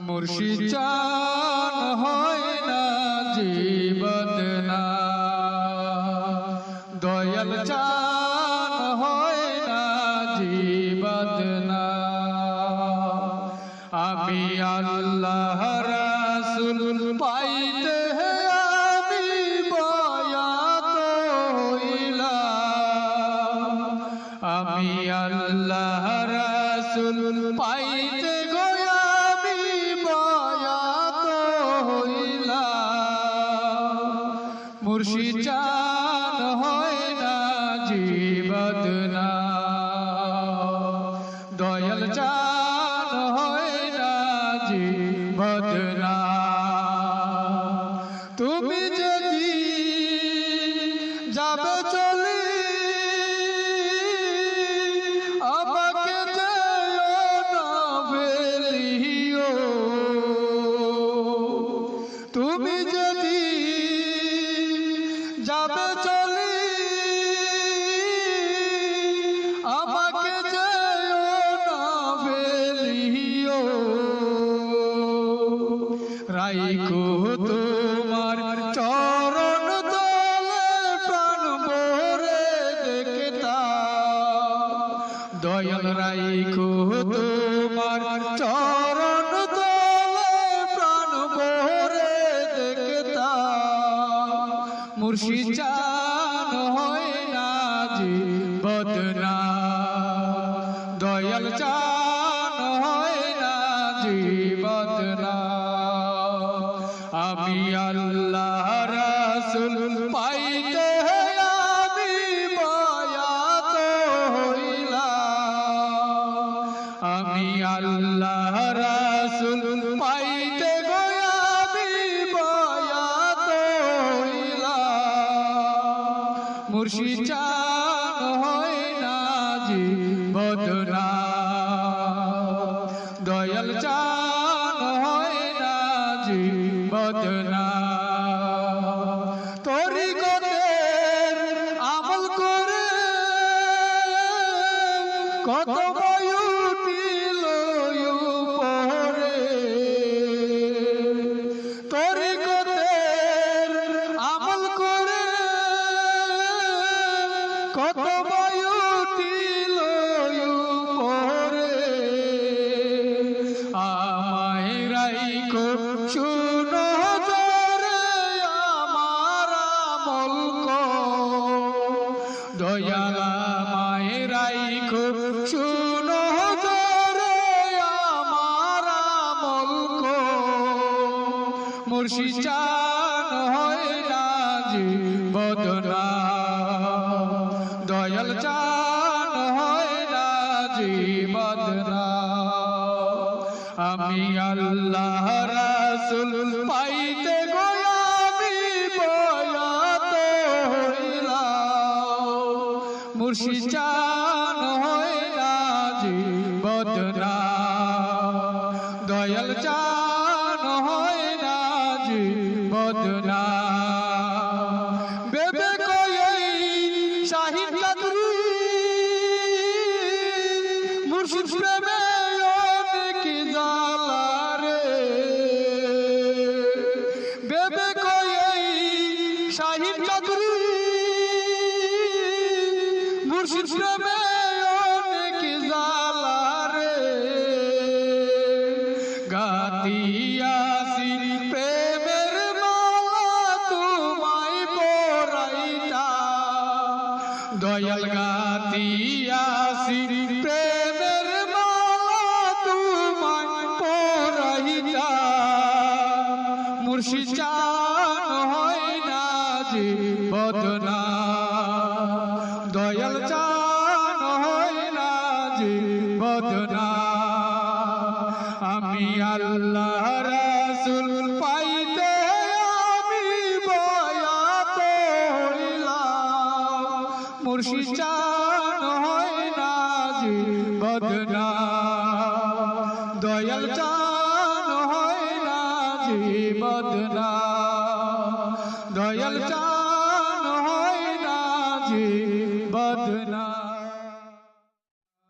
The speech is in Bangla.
মুর্শিদ চান হয় না জীবদনা, দয়াল চান হয় না জীবদনা। আমি আল্লাহ রাসূল পাইতে আমি বায়াত হইলাম, আমি আল্লাহ রাসূল পাইতে মুর্শিদ চান হয় না জীবদনা, দয়াল চান হয় না জীবদনা। তুমি যদি যাবে চলে আমাকে যেও না ফেলিও, তুমি যদি যাবে চলে আমাকে যেও না ফেলিও, রাইখো তোমার চরণ তলে প্রাণ ভরে দেখতাম, দয়াল রাইখো তোমার চরণ তলে প্রাণ ভরে দেখতাম। মুর্শিদ চান হয় না জীবদনা, দয়াল চান হয় না জীবদনা। আমি আল্লাহ রাসূল পাইতে আমি বায়াত হইলাম, আমি আল্লাহ রাসূল পাইতে আমি বায়াত হইলাম। মুর্শিদ চান হয় না জীবদনা, দয়াল চান হয় না জীবদনা। তরিকতের আমল করে কত উঠিল উপরে, তরিকতের আমল করে কত উঠিল উপরে। আমায় রাইখো শুনো জরে আমার আমল দয়াল, আমায় রাইখো শুনো জরে আমার আমল। মুর্শিদ চান হয় না জীবদনা, দয়াল চান হয় না জীবদনা। আমি আল্লাহ রাসূল পাইতে আমি বায়াত হইলাম, মুর্শিদ চান হয় না জীবদনা, দয়াল চান হয় না জীবদনা। বেবে কই শাহিদ কাদরি মুর্শিদ প্রেমে অনেক জ্বালা রে, বেবে কই শাহিদ কাদরি মুর্শিদ প্রেমে অনেক জ্বালা রে। গাতিয়াছি প্রেমের মালা তোমায় পরাইতা, দয়াল গাতিয়াছি প্রেমের মালা তোমায় পরাইতা। মুর্শিদ চান হয় না জীবদনা, দয়াল চান হয় না জীবদনা। আমি আল্লাহ রাসূল পাইতে আমি বায়াত হইলাম, মুর্শিদ চান হয় না জীবদনা, দয়াল চান হয় না জীবদনা, দয়াল চান